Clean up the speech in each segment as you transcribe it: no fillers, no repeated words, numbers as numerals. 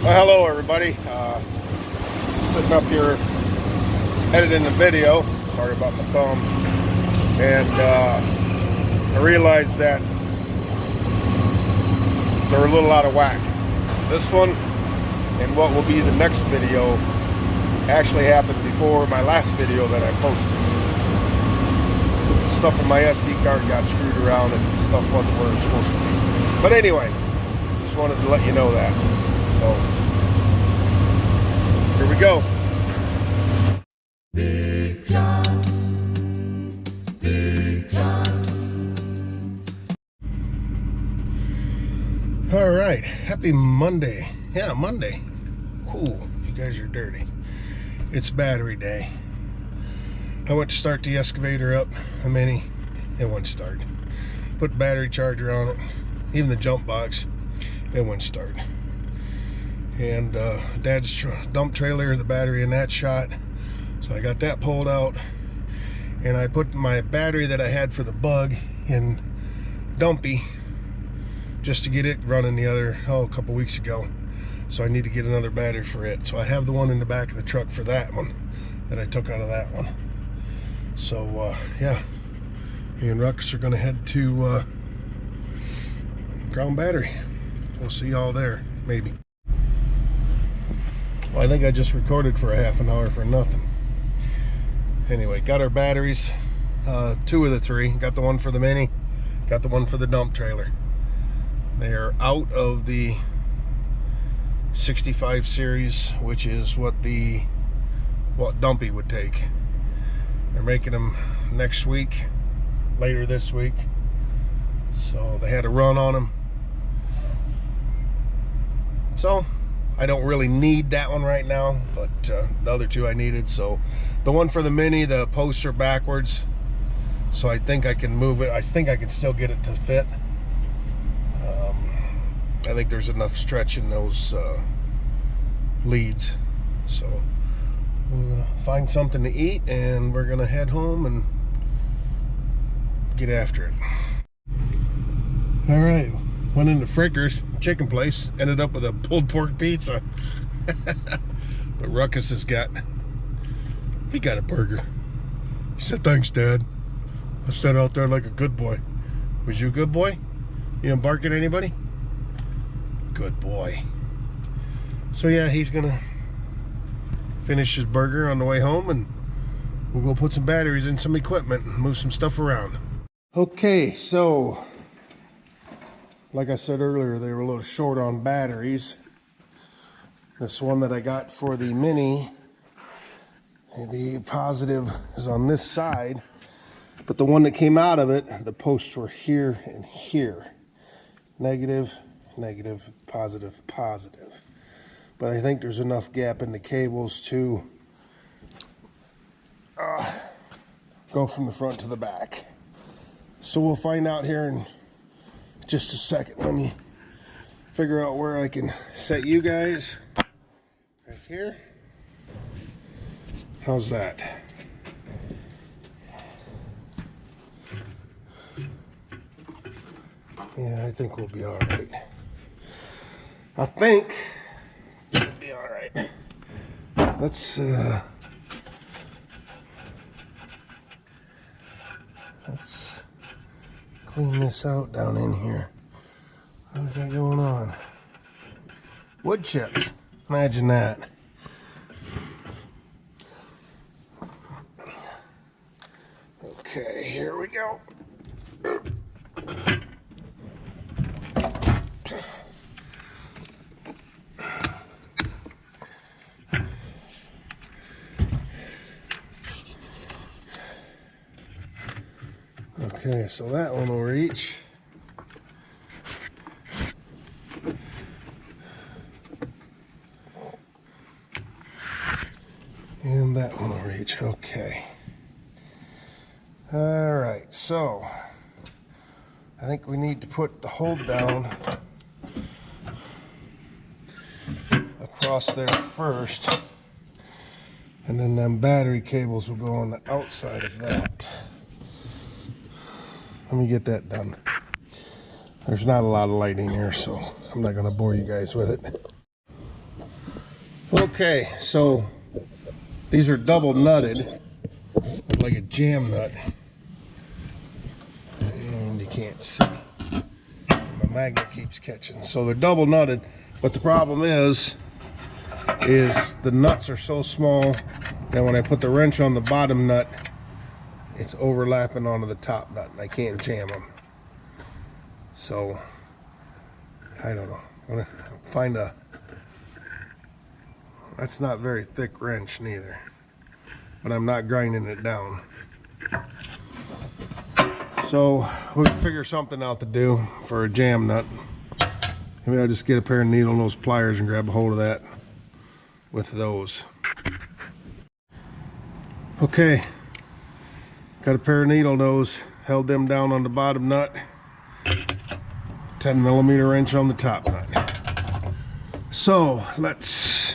Well, hello everybody. Sitting up here editing the video. Sorry about my thumb. And I realized that they're a little out of whack. This one and what will be the next video actually happened before my last video that I posted. Stuff in my SD card got screwed around and stuff wasn't where it's supposed to be. But anyway, just wanted to let you know that. So, here we go. Big John, Big John. All right, happy Monday. Yeah, Monday. Ooh, you guys are dirty. It's battery day. I went to start the excavator up, a mini. It wouldn't start. Put battery charger on it, even the jump box, it wouldn't start. And Dad's dump trailer, the battery in that shot. So I got that pulled out, and I put my battery that I had for the bug in Dumpy just to get it running a couple weeks ago. So I need to get another battery for it. So I have the one in the back of the truck for that one that I took out of that one. So yeah, me and Ruckus are gonna head to Ground Battery. We'll see y'all there, maybe. Well, I think I just recorded for a half an hour for nothing. Anyway, got our batteries, 2 of the 3. Got the one for the mini, got the one for the dump trailer. They are out of the 65 series, which is what Dumpy would take. They're making them next week, later this week. So they had a run on them. So I don't really need that one right now, but the other 2 I needed. So the one for the mini, the posts are backwards, so I think I can move it. I think I can still get it to fit. I think there's enough stretch in those leads. So we're gonna find something to eat and we're gonna head home and get after it. All right, went into Fricker's chicken place, ended up with a pulled pork pizza. But Ruckus he got a burger. He said, "Thanks, Dad." I sat out there like a good boy. Was you a good boy? You didn't bark at anybody? Good boy. So yeah, he's gonna finish his burger on the way home, and we'll go put some batteries in some equipment and move some stuff around. Okay, so like I said earlier, they were a little short on batteries. This one that I got for the mini, the positive is on this side, but the one that came out of it, the posts were here and here. Negative, negative, positive, positive. But I think there's enough gap in the cables to go from the front to the back. So we'll find out here in just a second. Let me figure out where I can set you guys. Right here. How's that? Yeah, I think we'll be all right. I think we'll be all right. Let's clean this out down in here. What's that going on? Wood chips. Imagine that. Okay, here we go. Okay, so that one will reach. And that one will reach. Okay. All right, so I think we need to put the hold down across there first, and then them battery cables will go on the outside of that. Let me get that done. There's not a lot of light in here, so I'm not going to bore you guys with it. Okay, so these are double nutted, like a jam nut. And you can't see. My magnet keeps catching. So they're double nutted, but the problem is the nuts are so small that when I put the wrench on the bottom nut, it's overlapping onto the top nut and I can't jam them. So I don't know. I'm gonna find a, that's not very thick wrench neither, but I'm not grinding it down. So we'll figure something out to do for a jam nut. Maybe I'll just get a pair of needle nose pliers and grab a hold of that with those. Okay, got a pair of needle nose, held them down on the bottom nut, 10mm wrench on the top nut. So let's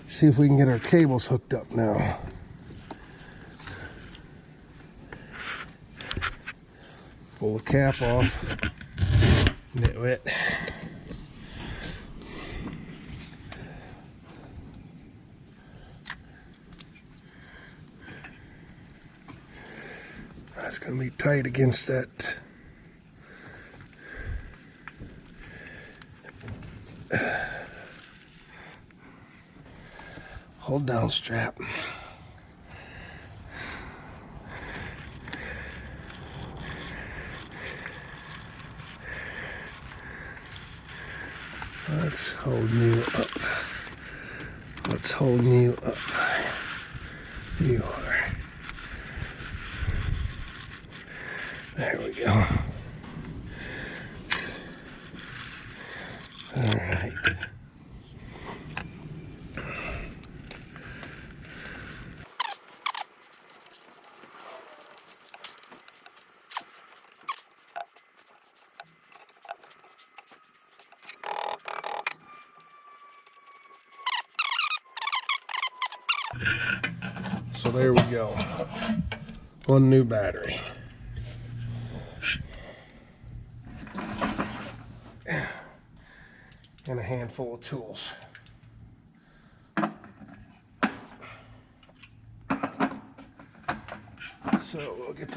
see if we can get our cables hooked up now. Pull the cap off. Nitwit. That's going to be tight against that. Hold down strap. Let's hold you up. Let's hold you up. You are. There we go. All right. So there we go. One new battery. And a handful of tools. So we'll get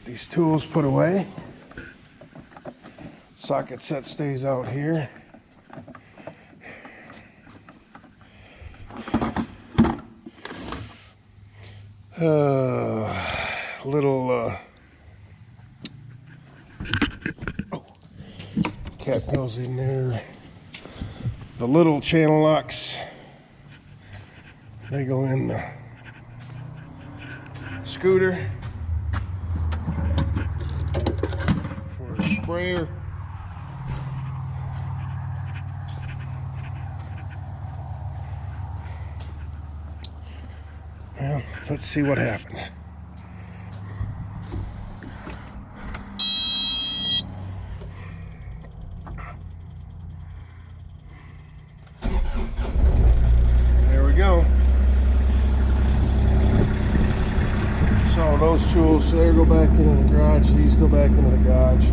these tools put away. Socket set stays out here. Little cap goes in there. The little channel locks, they go in the scooter for a sprayer. Well, let's see what happens. There we go. So those tools there go back into the garage, these go back into the garage.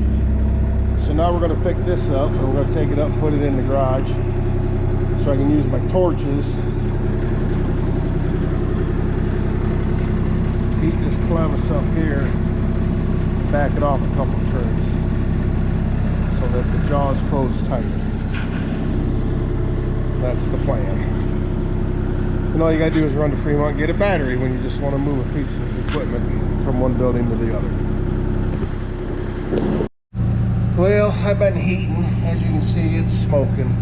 So now we're going to pick this up and we're going to take it up and put it in the garage so I can use my torches. Heat this clevis up here, back it off a couple turns so that the jaws close tight. That's the plan. And all you gotta do is run to Fremont and get a battery when you just want to move a piece of equipment from one building to the other. Well, I've been heating. As you can see, it's smoking.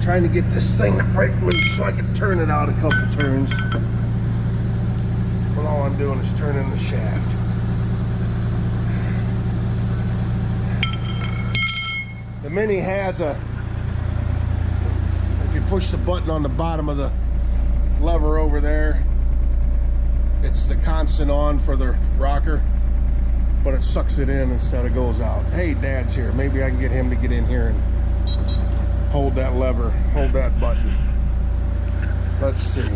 Trying to get this thing to break loose so I can turn it out a couple turns. But all I'm doing is turning the shaft. The Mini has a, if you push the button on the bottom of the lever over there, it's the constant on for the rocker, but it sucks it in instead of goes out. Hey, Dad's here. Maybe I can get him to get in here and hold that lever, hold that button. Let's see.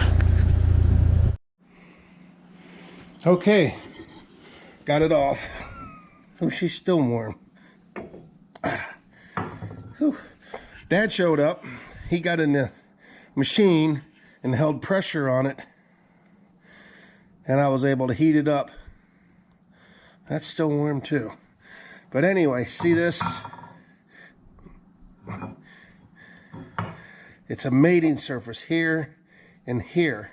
Okay, Got it off. Oh, she's still warm. Whew. Dad showed up. He got in the machine and held pressure on it, and I was able to heat it up. That's still warm too. But anyway, see this? It's a mating surface here and here.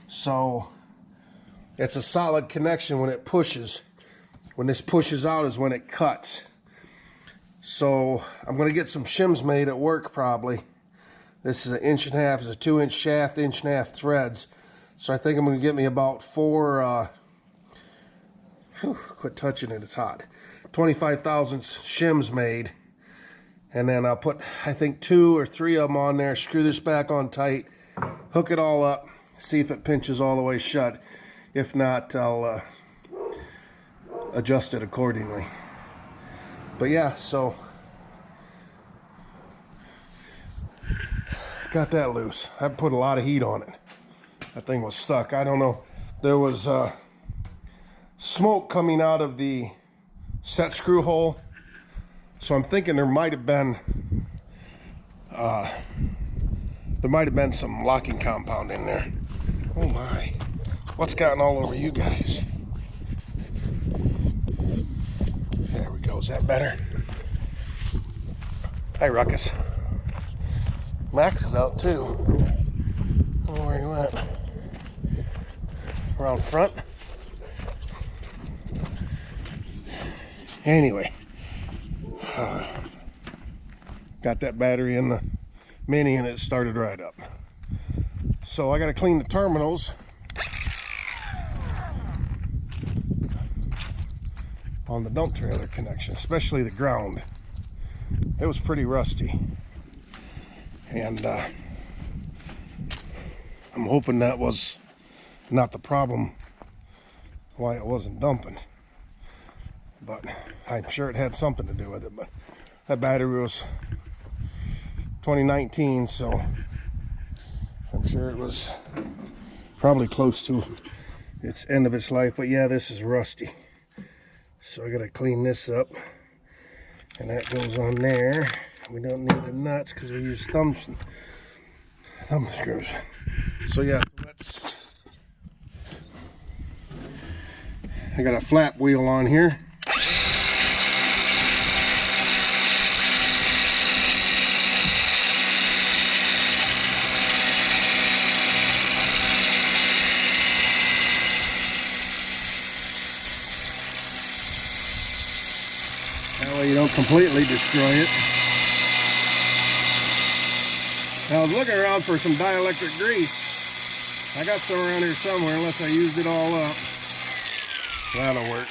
So it's a solid connection when it pushes. When this pushes out is when it cuts. So I'm going to get some shims made at work probably. This is 1.5 inches. It's a 2-inch shaft, 1.5 inch threads. So I think I'm going to get me about 4, quit touching it, it's hot. 25 thousandths shims made. And then I'll put, I think, 2 or 3 of them on there, screw this back on tight, hook it all up, see if it pinches all the way shut. If not, I'll adjust it accordingly. But yeah, so got that loose. I put a lot of heat on it. That thing was stuck. I don't know. There was smoke coming out of the set screw hole. So I'm thinking there might have been some locking compound in there. Oh my. What's gotten all over you guys? There we go. Is that better? Hi, Ruckus. Max is out too. I don't know where you went. Around front. Anyway. Got that battery in the Mini and it started right up. So I got to clean the terminals on the dump trailer connection, especially the ground. It was pretty rusty, and I'm hoping that was not the problem why it wasn't dumping, but I'm sure it had something to do with it. But that battery was 2019, so I'm sure it was probably close to its end of its life. But yeah, this is rusty, so I gotta clean this up, and that goes on there. We don't need the nuts because we use thumb screws. So yeah, I got a flap wheel on here. That way you don't completely destroy it. I was looking around for some dielectric grease. I got some around here somewhere, unless I used it all up. That'll work.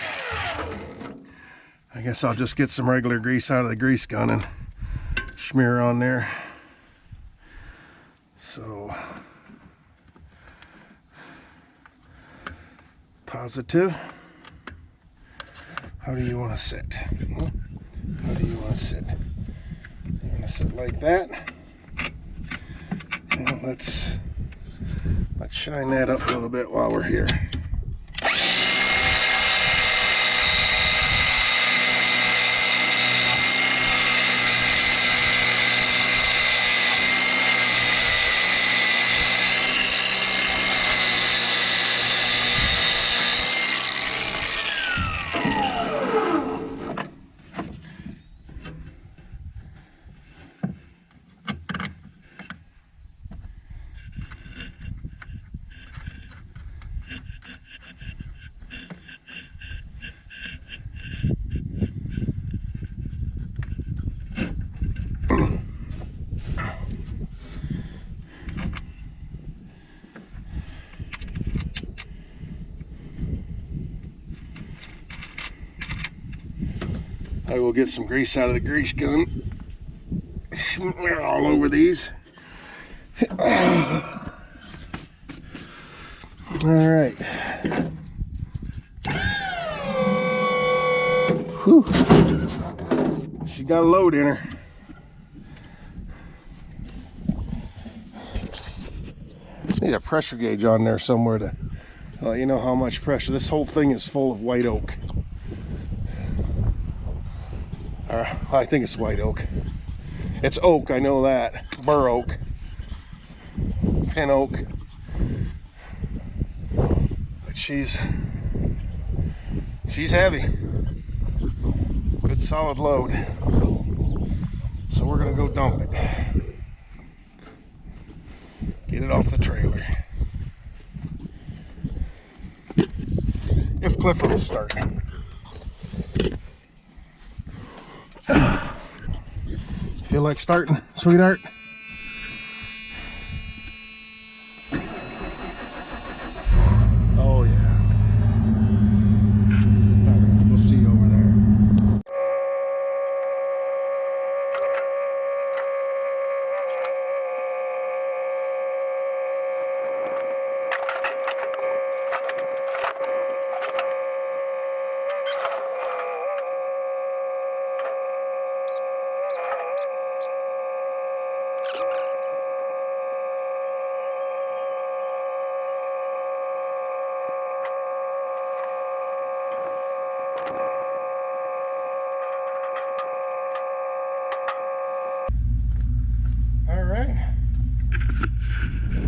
I guess I'll just get some regular grease out of the grease gun and smear on there. So, positive. How do you want to sit? How do you want to sit? You want to sit like that? And let's shine that up a little bit while we're here. I will get some grease out of the grease gun. Smear all over these. All right. Whew. She got a load in her. Need a pressure gauge on there somewhere to You know how much pressure. This whole thing is full of white oak. I think it's white oak. It's oak, I know that. Bur oak. Pin oak. But she's heavy. Good solid load. So we're gonna go dump it. Get it off the trailer. If Clifford will start. Feel like starting, sweetheart? Oh yeah. All right, we'll see you over there.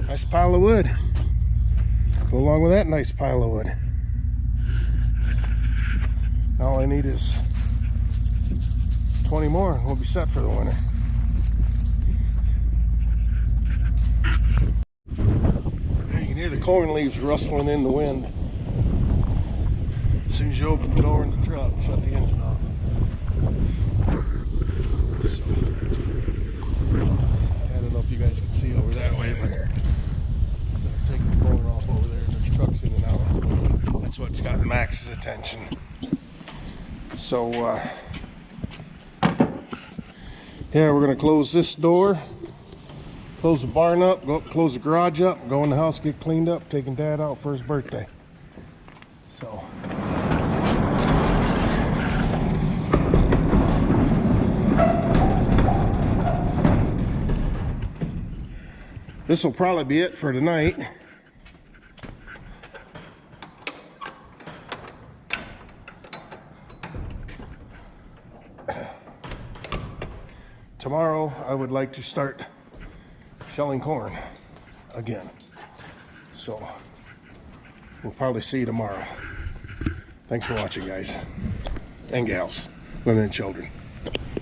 Nice pile of wood. Go along with that nice pile of wood. All I need is 20 more and we'll be set for the winter. You can hear the corn leaves rustling in the wind. As soon as you open the door in the truck, shut the engine off. I don't know if you guys can see over that way, but taking the corn off over there. There's trucks in and out. That's what's got Max's attention. So yeah, we're gonna close this door, close the barn up, go up, close the garage up, go in the house, get cleaned up, taking Dad out for his birthday. So this will probably be it for tonight. Tomorrow, I would like to start shelling corn again. So, we'll probably see you tomorrow. Thanks for watching, guys and gals, women and children.